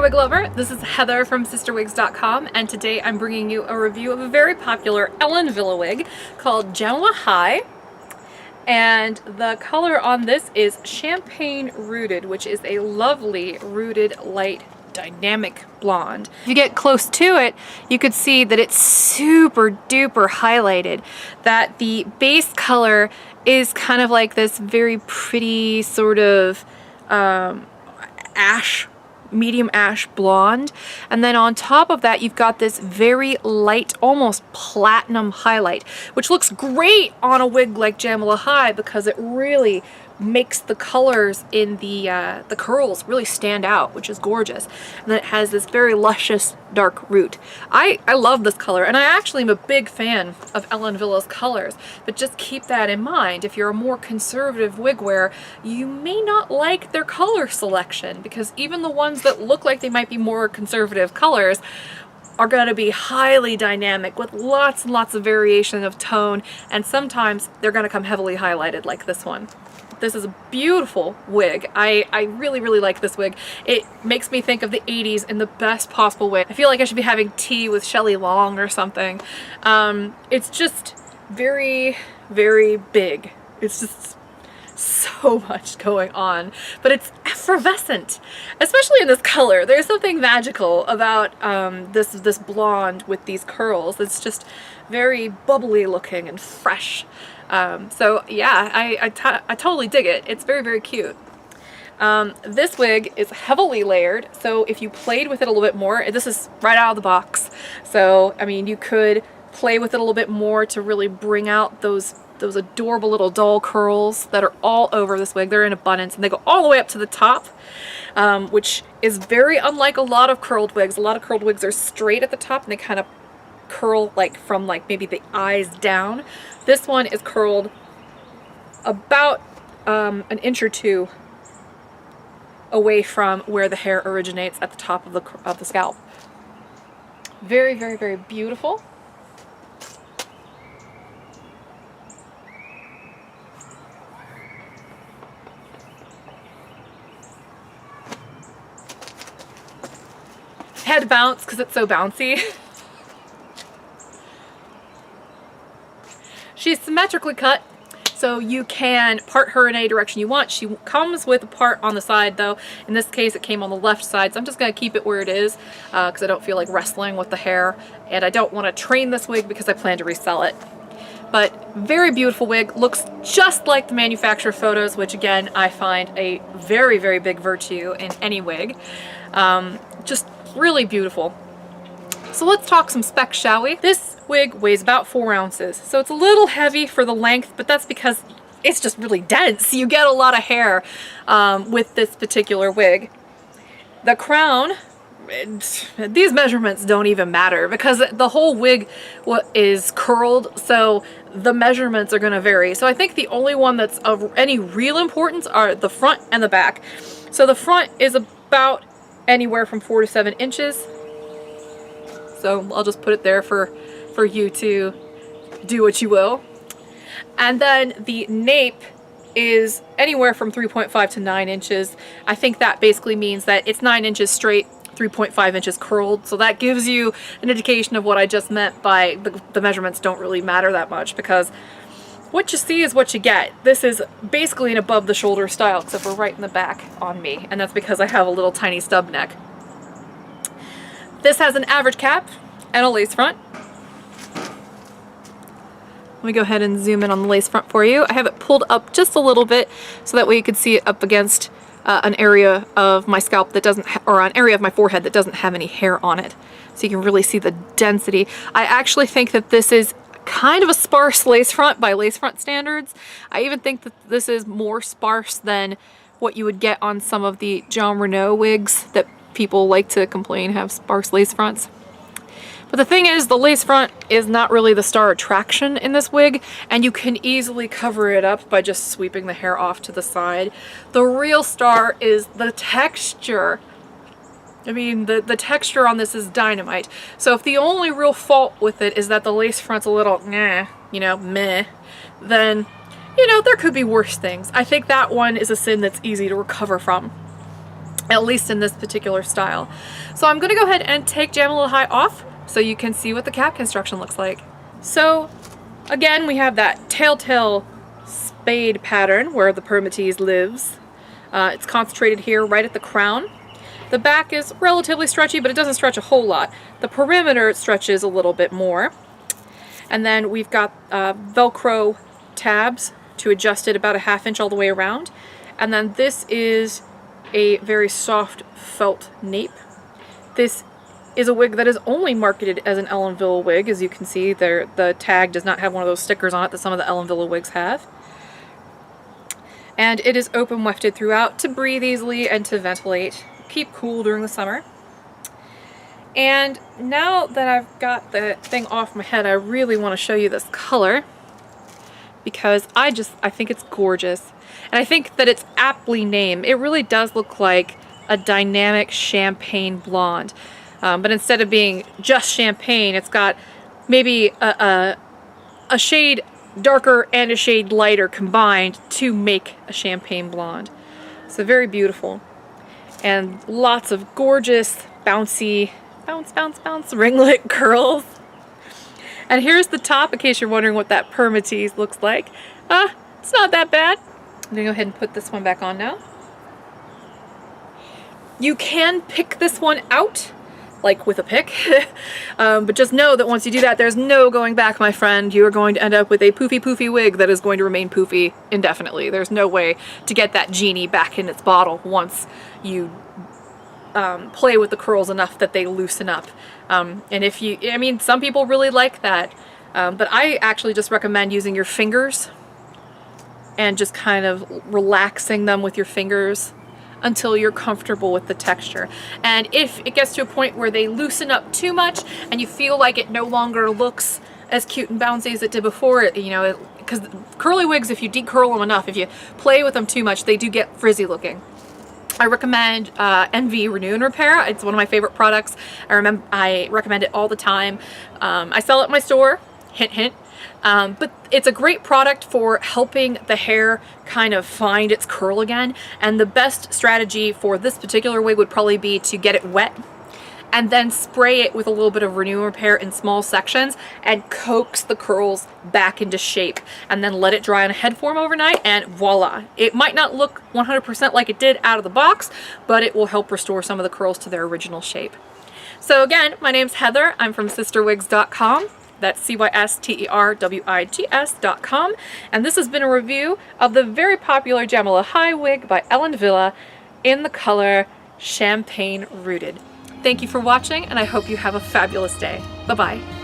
wig lover, this is Heather from CysterWigs.com, and today I'm bringing you a review of a very popular Ellen Wille wig called Jamila High. And the color on this is Champagne Rooted, which is a lovely rooted light dynamic blonde. If you get close to it, you could see that it's super duper highlighted, that the base color is kind of like this very pretty sort of medium ash blonde, and then on top of that you've got this very light, almost platinum highlight, which looks great on a wig like Jamila High because it really makes the colors in the curls really stand out, which is gorgeous. And then it has this very luscious dark root. I love this color, and I actually am a big fan of Ellen Wille's colors, but just keep that in mind. If you're a more conservative wig wearer, you may not like their color selection, because even the ones that look like they might be more conservative colors are going to be highly dynamic with lots and lots of variation of tone, and sometimes they're going to come heavily highlighted like this one. This is a beautiful wig. I really, really like this wig. It makes me think of the 80s in the best possible way. I feel like I should be having tea with Shelley Long or something. It's just very, very big. It's just so much going on, but it's effervescent, especially in this color. There's something magical about this blonde with these curls. It's just very bubbly looking and fresh. So yeah, I totally dig it. It's very, very cute. This wig is heavily layered, so if you played with it a little bit more, this is right out of the box. So, I mean, you could play with it a little bit more to really bring out those adorable little doll curls that are all over this wig. They're in abundance, and they go all the way up to the top, which is very unlike a lot of curled wigs. A lot of curled wigs are straight at the top, and they kind of curl like from like maybe the eyes down. This one is curled about an inch or two away from where the hair originates at the top of the scalp. Very, very, very beautiful. Had to bounce because it's so bouncy. She's symmetrically cut, so you can part her in any direction you want. She comes with a part on the side, though. In this case, it came on the left side, so I'm just going to keep it where it is because I don't feel like wrestling with the hair, and I don't want to train this wig because I plan to resell it. But very beautiful wig, looks just like the manufacturer photos, which again, I find a very, very big virtue in any wig. Just really beautiful. So let's talk some specs, shall we? This wig weighs about 4 ounces, so it's a little heavy for the length, but that's because it's just really dense. You get a lot of hair with this particular wig. The crown, these measurements don't even matter because the whole wig is curled, so the measurements are going to vary. So I think the only one that's of any real importance are the front and the back. So the front is about anywhere from 4 to 7 inches. So I'll just put it there for you to do what you will. And then the nape is anywhere from 3.5 to 9 inches. I think that basically means that it's 9 inches straight, 3.5 inches curled. So that gives you an indication of what I just meant by the measurements don't really matter that much, because what you see is what you get. This is basically an above the shoulder style, except for right in the back on me. And that's because I have a little tiny stub neck. This has an average cap and a lace front. Let me go ahead and zoom in on the lace front for you. I have it pulled up just a little bit so that way you can see it up against an area of my scalp that doesn't, or an area of my forehead that doesn't have any hair on it. So you can really see the density. I actually think that this is kind of a sparse lace front by lace front standards. I even think that this is more sparse than what you would get on some of the Jean Renault wigs that people like to complain have sparse lace fronts. But the thing is, the lace front is not really the star attraction in this wig, and you can easily cover it up by just sweeping the hair off to the side. The real star is the texture. I mean, the texture on this is dynamite. So if the only real fault with it is that the lace front's a little, meh, then, there could be worse things. I think that one is a sin that's easy to recover from. at least in this particular style. So I'm gonna go ahead and take Jamila High off so you can see what the cap construction looks like. So again, we have that telltale spade pattern where the permatease lives. It's concentrated here right at the crown. The back is relatively stretchy, but it doesn't stretch a whole lot. The perimeter stretches a little bit more. And then we've got Velcro tabs to adjust it about a ½ inch all the way around. And then this is a very soft felt nape. This is a wig that is only marketed as an Ellen Wille wig. As you can see, the tag does not have one of those stickers on it that some of the Ellen Wille wigs have. And it is open wefted throughout to breathe easily and to ventilate, keep cool during the summer. And now that I've got the thing off my head, I really want to show you this color because I think it's gorgeous. And I think that it's aptly named. It really does look like a dynamic champagne blonde. But instead of being just champagne, it's got maybe a shade darker and a shade lighter combined to make a champagne blonde. So very beautiful. And lots of gorgeous, bouncy, bounce ringlet curls. And here's the top, in case you're wondering what that permatease looks like. It's not that bad. I'm gonna go ahead and put this one back on now. You can pick this one out, like with a pick, but just know that once you do that, there's no going back, my friend. You are going to end up with a poofy wig that is going to remain poofy indefinitely. There's no way to get that genie back in its bottle once you play with the curls enough that they loosen up. And if you, I mean, some people really like that, but I actually just recommend using your fingers and just kind of relaxing them with your fingers until you're comfortable with the texture. And if it gets to a point where they loosen up too much and you feel like it no longer looks as cute and bouncy as it did before, because curly wigs, if you decurl them enough, if you play with them too much, they do get frizzy looking. I recommend NV Renew and Repair. It's one of my favorite products. I recommend it all the time. I sell it at my store, hint hint. But it's a great product for helping the hair kind of find its curl again. And the best strategy for this particular wig would probably be to get it wet and then spray it with a little bit of Renew and Repair in small sections and coax the curls back into shape, and then let it dry on a head form overnight, and voila. It might not look 100% like it did out of the box, but it will help restore some of the curls to their original shape. So again, my name's Heather. I'm from CysterWigs.com. That's CysterWigs.com, and this has been a review of the very popular Jamila High wig by Ellen Wille in the color Champagne Rooted. Thank you for watching, and I hope you have a fabulous day. Bye-bye.